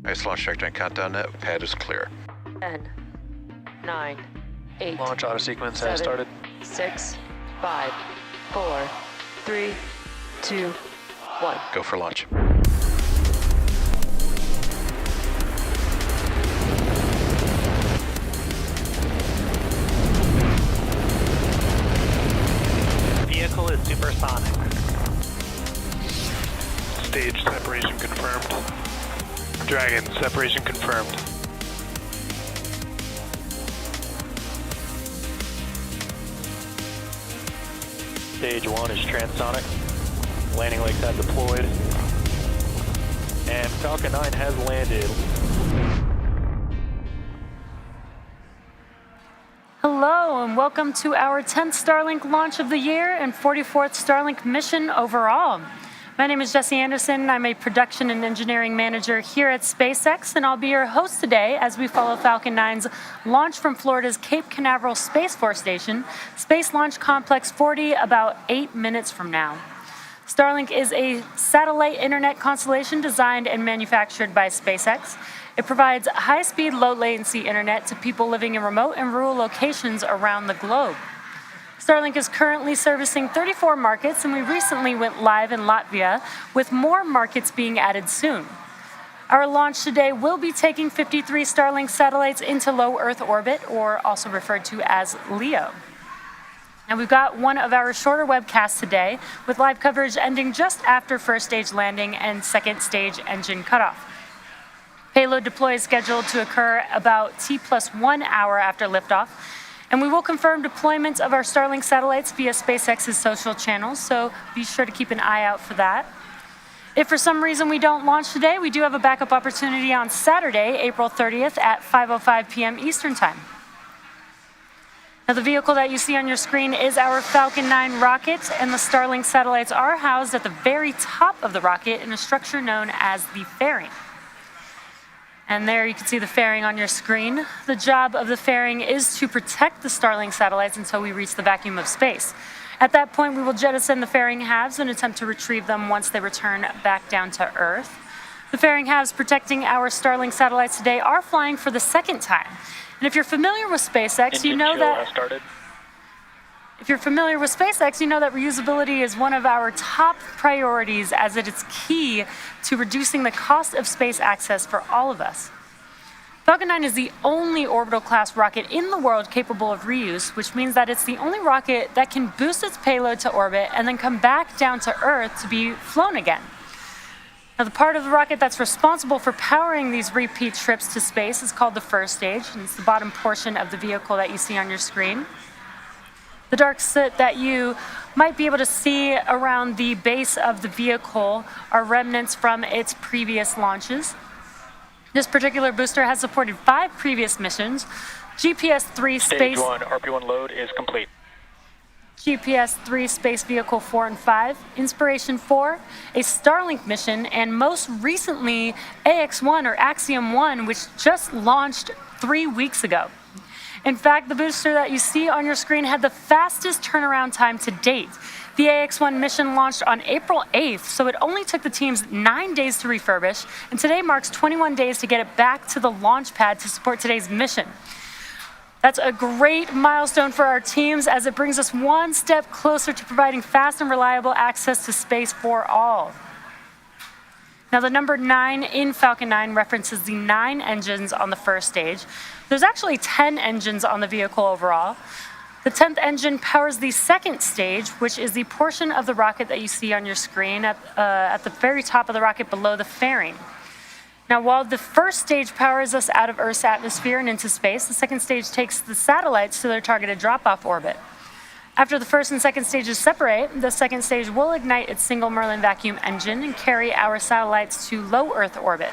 Nice launch checkpoint countdown net. Pad is clear. 10, 9, 8. Launch auto sequence 7, has started. 6, 5, 4, 3, 2, 1. Go for launch. Vehicle is supersonic. Stage separation confirmed. Dragon, separation confirmed. Stage 1 is transonic. Landing legs have deployed. And Falcon 9 has landed. Hello and welcome to our 10th Starlink launch of the year and 44th Starlink mission overall. My name is Jesse Anderson. I'm a production and engineering manager here at SpaceX, and I'll be your host today as we follow Falcon 9's launch from Florida's Cape Canaveral Space Force Station, Space Launch Complex 40, about 8 minutes from now. Starlink is a satellite internet constellation designed and manufactured by SpaceX. It provides high-speed, low-latency internet to people living in remote and rural locations around the globe. Starlink is currently servicing 34 markets, and we recently went live in Latvia, with more markets being added soon. Our launch today will be taking 53 Starlink satellites into low Earth orbit, or also referred to as LEO. Now, we've got one of our shorter webcasts today, with live coverage ending just after first stage landing and second stage engine cutoff. Payload deploy is scheduled to occur about T+1 hour after liftoff, and we will confirm deployment of our Starlink satellites via SpaceX's social channels, so be sure to keep an eye out for that. If for some reason we don't launch today, we do have a backup opportunity on Saturday, April 30th at 5:05 p.m. Eastern Time. Now, the vehicle that you see on your screen is our Falcon 9 rocket, and the Starlink satellites are housed at the very top of the rocket in a structure known as the fairing. And there you can see the fairing on your screen. The job of the fairing is to protect the Starlink satellites until we reach the vacuum of space. At that point, we will jettison the fairing halves and attempt to retrieve them once they return back down to Earth. The fairing halves protecting our Starlink satellites today are flying for the second time. And if you're familiar with SpaceX, you know that reusability is one of our top priorities, as it is key to reducing the cost of space access for all of us. Falcon 9 is the only orbital class rocket in the world capable of reuse, which means that it's the only rocket that can boost its payload to orbit and then come back down to Earth to be flown again. Now, the part of the rocket that's responsible for powering these repeat trips to space is called the first stage, and it's the bottom portion of the vehicle that you see on your screen. The dark soot that you might be able to see around the base of the vehicle are remnants from its previous launches. This particular booster has supported 5 previous missions. GPS-3 Stage 1, RP1 load is complete. GPS-3 Space Vehicle 4 and 5, Inspiration 4, a Starlink mission, and most recently AX-1 or Axiom-1, which just launched 3 weeks ago. In fact, the booster that you see on your screen had the fastest turnaround time to date. The AX-1 mission launched on April 8th, so it only took the teams 9 days to refurbish, and today marks 21 days to get it back to the launch pad to support today's mission. That's a great milestone for our teams, as it brings us one step closer to providing fast and reliable access to space for all. Now, the number 9 in Falcon 9 references the 9 engines on the first stage. There's actually 10 engines on the vehicle overall. The 10th engine powers the second stage, which is the portion of the rocket that you see on your screen at the very top of the rocket below the fairing. Now, while the first stage powers us out of Earth's atmosphere and into space, the second stage takes the satellites to their targeted drop-off orbit. After the first and second stages separate, the second stage will ignite its single Merlin vacuum engine and carry our satellites to low Earth orbit.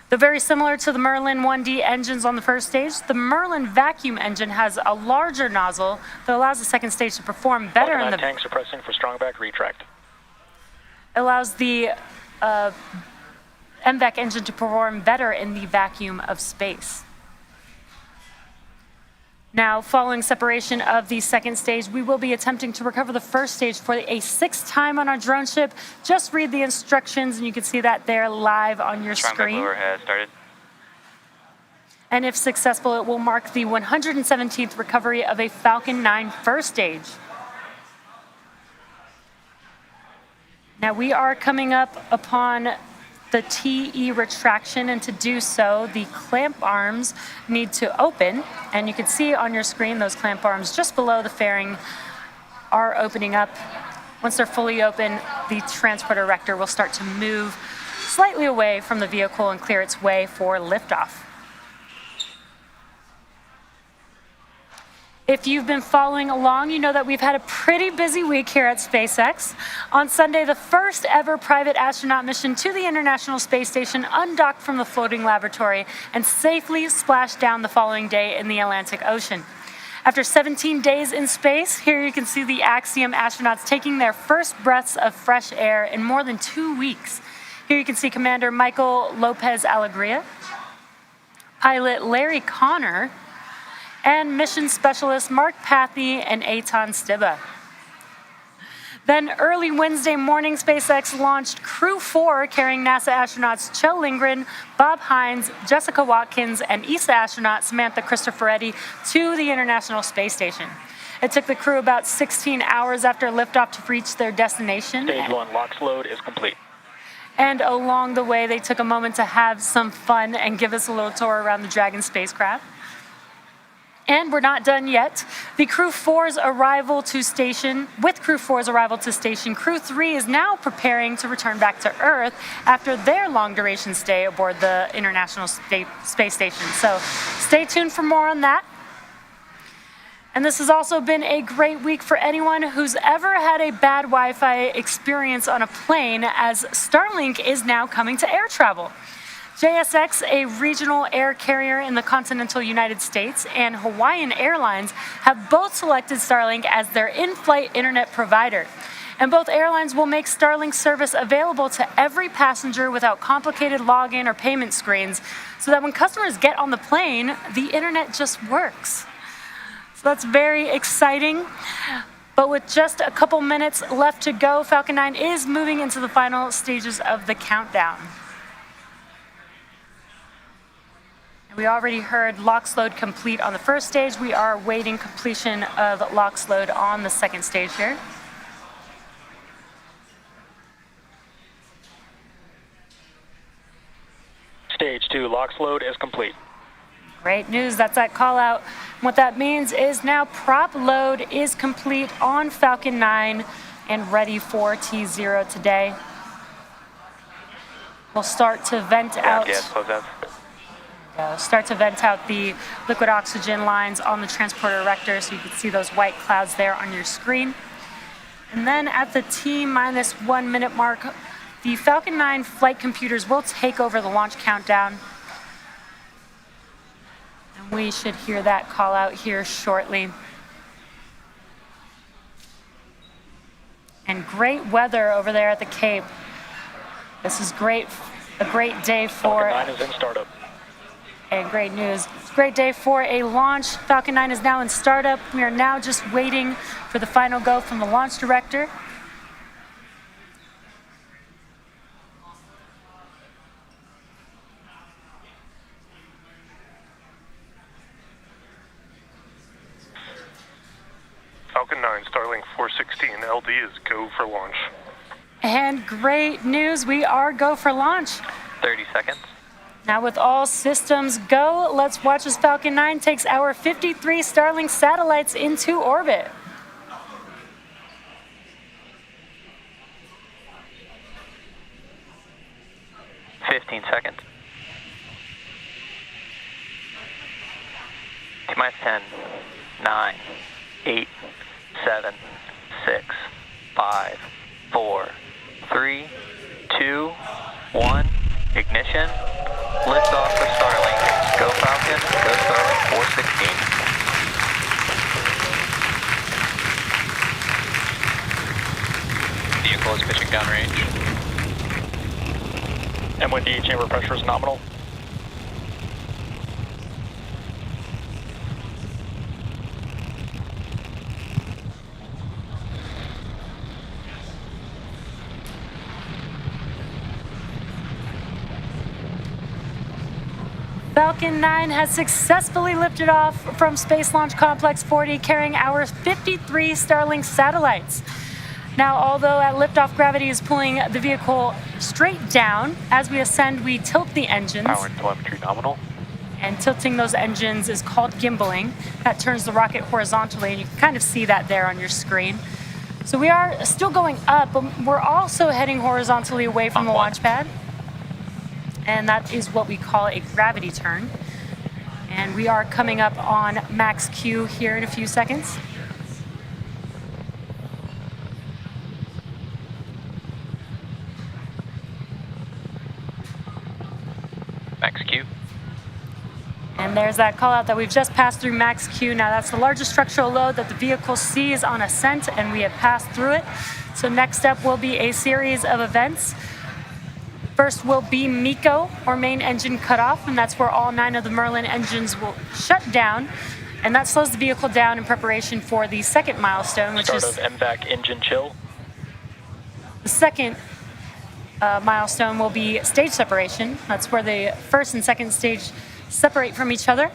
Though very similar to the Merlin 1D engines on the first stage, the Merlin vacuum engine has a larger nozzle that allows the second stage to perform better in the... tank suppressing for strong back retract. Allows the MVAC engine to perform better in the vacuum of space. Now, following separation of the second stage, we will be attempting to recover the first stage for a sixth time on our drone ship. Just read the instructions and you can see that there live on your screen. Lure has started. And if successful, it will mark the 117th recovery of a Falcon 9 first stage. Now, we are coming up upon the TE retraction, and to do so, the clamp arms need to open, and you can see on your screen those clamp arms just below the fairing are opening up. Once they're fully open, the transport erector will start to move slightly away from the vehicle and clear its way for liftoff. If you've been following along, you know that we've had a pretty busy week here at SpaceX. On Sunday, the first ever private astronaut mission to the International Space Station undocked from the floating laboratory and safely splashed down the following day in the Atlantic Ocean. After 17 days in space, here you can see the Axiom astronauts taking their first breaths of fresh air in more than 2 weeks. Here you can see Commander Michael Lopez Alegria, pilot Larry Connor, and mission specialists Mark Pathy and Eitan Stibba. Then early Wednesday morning, SpaceX launched Crew 4, carrying NASA astronauts Kjell Lindgren, Bob Hines, Jessica Watkins, and ESA astronaut Samantha Cristoforetti to the International Space Station. It took the crew about 16 hours after liftoff to reach their destination. Stage 1 LOX load is complete. And along the way, they took a moment to have some fun and give us a little tour around the Dragon spacecraft. And we're not done yet. With Crew 4's arrival to station, Crew 3 is now preparing to return back to Earth after their long-duration stay aboard the International Space Station. So stay tuned for more on that. And this has also been a great week for anyone who's ever had a bad Wi-Fi experience on a plane, as Starlink is now coming to air travel. JSX, a regional air carrier in the continental United States, and Hawaiian Airlines have both selected Starlink as their in-flight internet provider. And both airlines will make Starlink service available to every passenger without complicated login or payment screens, so that when customers get on the plane, the internet just works. So that's very exciting. But with just a couple minutes left to go, Falcon 9 is moving into the final stages of the countdown. We already heard LOX load complete on the first stage. We are awaiting completion of LOX load on the second stage here. Stage 2 LOX load is complete. Great news, that's that call out. What that means is now prop load is complete on Falcon 9 and ready for T0 today. We'll start to vent out. Yes, close out. Start to vent out the liquid oxygen lines on the transporter erector, so you can see those white clouds there on your screen. And then at the T-minus 1 minute mark, the Falcon 9 flight computers will take over the launch countdown. And we should hear that call out here shortly. And great weather over there at the Cape. This is great, a great day for... Falcon 9 is in startup. And great news. It's a great day for a launch. Falcon 9 is now in startup. We are now just waiting for the final go from the launch director. Falcon 9, Starlink 416, LD is go for launch. And great news, we are go for launch. 30 seconds. Now with all systems go, let's watch as Falcon 9 takes our 53 Starlink satellites into orbit. Fifteen seconds. minus 10, 9, 8, 7, 6, 5, 4, 3, 2, 1. Ignition. Lift off for Starlink. Go Falcon. Go Starlink 416. Vehicle is pitching downrange. M1D chamber pressure is nominal. Falcon 9 has successfully lifted off from Space Launch Complex 40, carrying our 53 Starlink satellites. Now, although at liftoff gravity is pulling the vehicle straight down, as we ascend, we tilt the engines. Power and telemetry nominal. And tilting those engines is called gimbaling. That turns the rocket horizontally, and you can kind of see that there on your screen. So we are still going up, but we're also heading horizontally away from the launch pad. And that is what we call a gravity turn. And we are coming up on max Q here in a few seconds. Max Q. And there's that call out that we've just passed through max Q. Now that's the largest structural load that the vehicle sees on ascent, and we have passed through it. So next step will be a series of events. First will be MECO, or main engine cutoff, and that's where all 9 of the Merlin engines will shut down, and that slows the vehicle down in preparation for the second milestone, which Start is of MVAC engine chill. the second milestone will be stage separation. That's where the first and second stage separate from each other.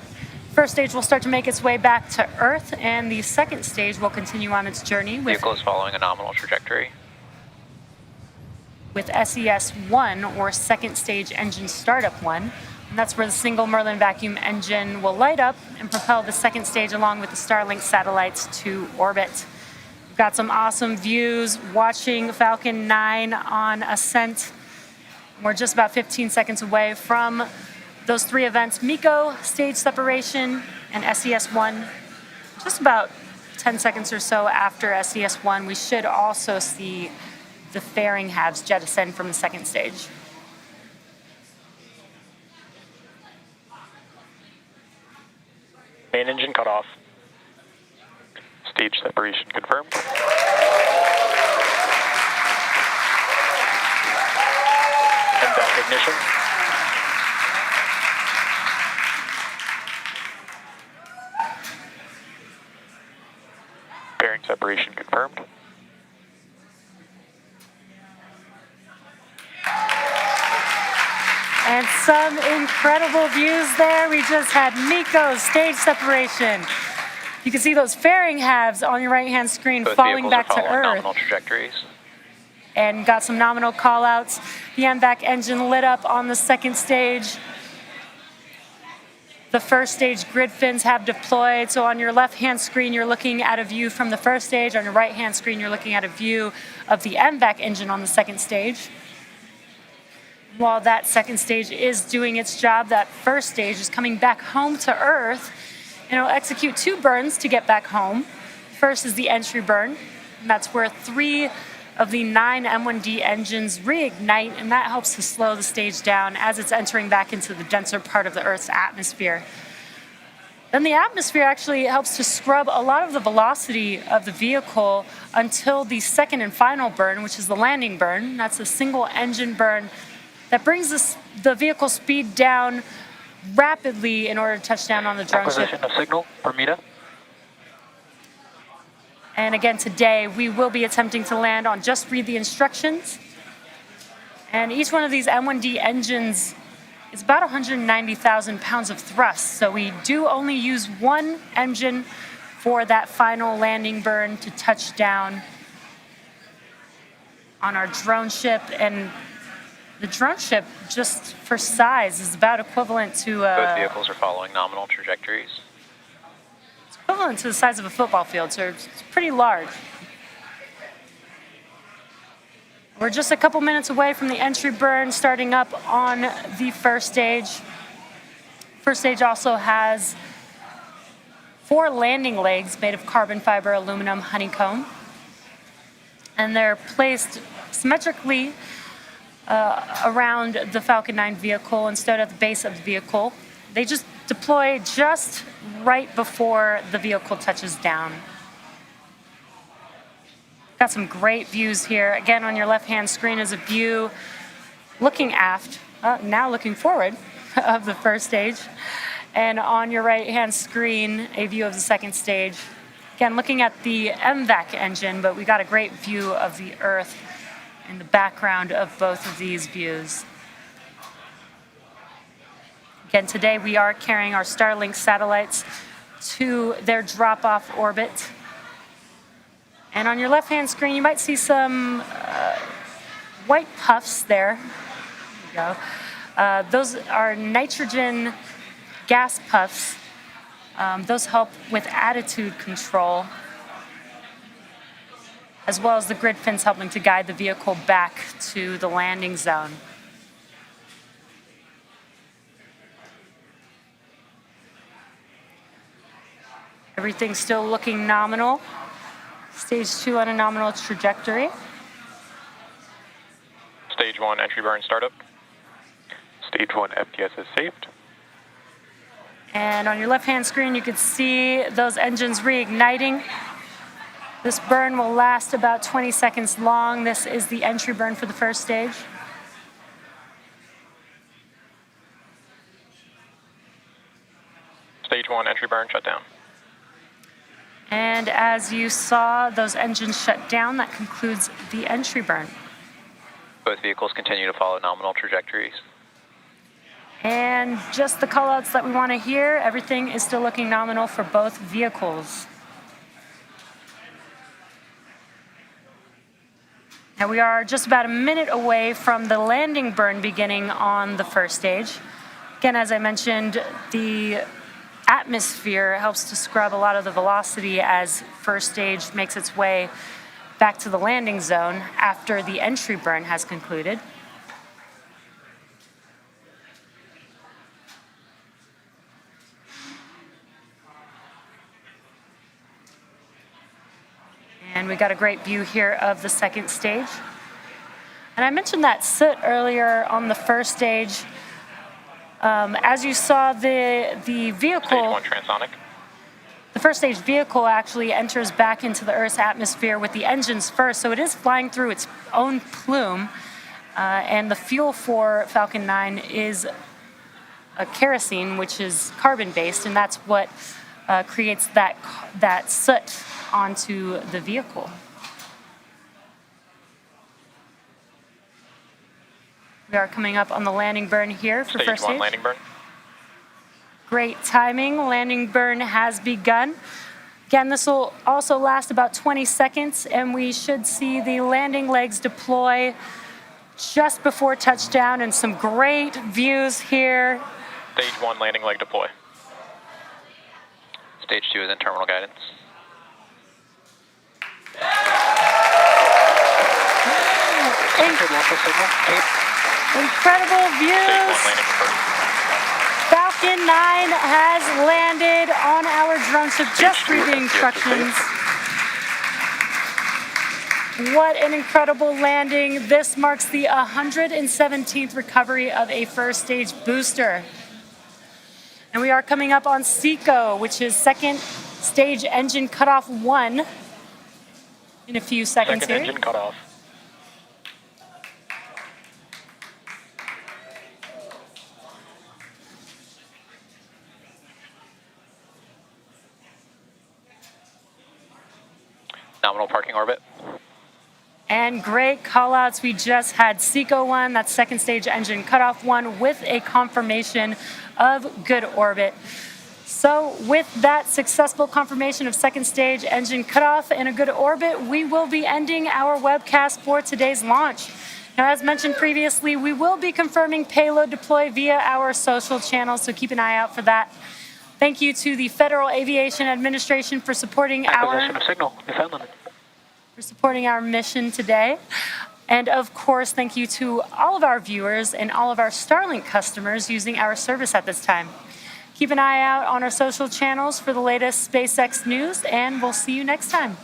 First stage will start to make its way back to Earth, and the second stage will continue on its journey Vehicle is following a nominal trajectory. with SES-1, or second stage engine startup 1. And that's where the single Merlin vacuum engine will light up and propel the second stage along with the Starlink satellites to orbit. We've got some awesome views watching Falcon 9 on ascent. We're just about 15 seconds away from those 3 events: MECO, stage separation, and SES-1. Just about 10 seconds or so after SES-1, we should also see the fairing halves jettison from the second stage. Main engine cut off. Stage separation confirmed. MVAC ignition. Bearing separation confirmed. And some incredible views there. We just had MECO's stage separation. You can see those fairing halves on your right-hand screen Both falling vehicles back are to following Earth. nominal trajectories. And got some nominal call-outs. The MVAC engine lit up on the second stage. The first stage grid fins have deployed. So on your left-hand screen, you're looking at a view from the first stage. On your right-hand screen, you're looking at a view of the MVAC engine on the second stage. While that second stage is doing its job, that first stage is coming back home to Earth, and it'll execute 2 burns to get back home. First is the entry burn, and that's where 3 of the 9 M1D engines reignite, and that helps to slow the stage down as it's entering back into the denser part of the Earth's atmosphere. Then the atmosphere actually helps to scrub a lot of the velocity of the vehicle until the second and final burn, which is the landing burn. That's a single engine burn that brings the vehicle speed down rapidly in order to touch down on the drone ship. Acquisition of signal, Bermuda. And again, today we will be attempting to land on Just Read the Instructions. And each one of these M1D engines is about 190,000 pounds of thrust. So we do only use 1 engine for that final landing burn to touch down on our drone ship. And the drone ship, just for size, is about equivalent to Both vehicles are following nominal trajectories. it's equivalent to the size of a football field, so it's pretty large. We're just a couple minutes away from the entry burn starting up on the first stage. First stage also has 4 landing legs made of carbon fiber aluminum honeycomb. And they're placed symmetrically around the Falcon 9 vehicle instead of the base of the vehicle. They just deploy just right before the vehicle touches down. Got some great views here. Again, on your left-hand screen is a view looking aft, now looking forward of the first stage. And on your right-hand screen, a view of the second stage. Again, looking at the MVAC engine, but we got a great view of the Earth in the background of both of these views. Again, today we are carrying our Starlink satellites to their drop-off orbit. And on your left-hand screen, you might see some white puffs there. There you go. Those are nitrogen gas puffs. Those help with attitude control, as well as the grid fins helping to guide the vehicle back to the landing zone. Everything's still looking nominal. Stage 2 on a nominal trajectory. Stage 1 entry burn startup. Stage 1 FTS is saved. And on your left-hand screen, you can see those engines reigniting. This burn will last about 20 seconds long. This is the entry burn for the first stage. Stage 1 entry burn shut down. And as you saw, those engines shut down. That concludes the entry burn. Both vehicles continue to follow nominal trajectories. And just the callouts that we want to hear, everything is still looking nominal for both vehicles. Now we are just about a minute away from the landing burn beginning on the first stage. Again, as I mentioned, the atmosphere helps to scrub a lot of the velocity as first stage makes its way back to the landing zone after the entry burn has concluded. And we got a great view here of the second stage. And I mentioned that soot earlier on the first stage. As you saw, the vehicle, Stage 1 transonic. the first stage vehicle actually enters back into the Earth's atmosphere with the engines first, so it is flying through its own plume. And the fuel for Falcon 9 is a kerosene, which is carbon-based, and that's what creates that soot onto the vehicle. We are coming up on the landing burn here for Stage first 1 stage. landing burn. Great timing. Landing burn has begun. Again, this will also last about 20 seconds, and we should see the landing legs deploy just before touchdown, and some great views here. Stage 1 landing leg deploy. Stage 2 is in terminal guidance. Incredible Stage 1 views. landing confirmed. Falcon 9 has landed on our drone, so just read the instructions. What an incredible landing. This marks the 117th recovery of a first stage booster. And we are coming up on SECO, which is second stage engine cutoff 1 in a few seconds Second here. engine cut off. Nominal parking orbit. And great callouts. We just had SECO 1, that's second stage engine cutoff 1, with a confirmation of good orbit. So with that successful confirmation of second stage engine cutoff and a good orbit, we will be ending our webcast for today's launch. Now, as mentioned previously, we will be confirming payload deploy via our social channels, so keep an eye out for that. Thank you to the Federal Aviation Administration for supporting Acquisition of signal, Newfoundland. our mission today. And of course, thank you to all of our viewers and all of our Starlink customers using our service at this time. Keep an eye out on our social channels for the latest SpaceX news, and we'll see you next time.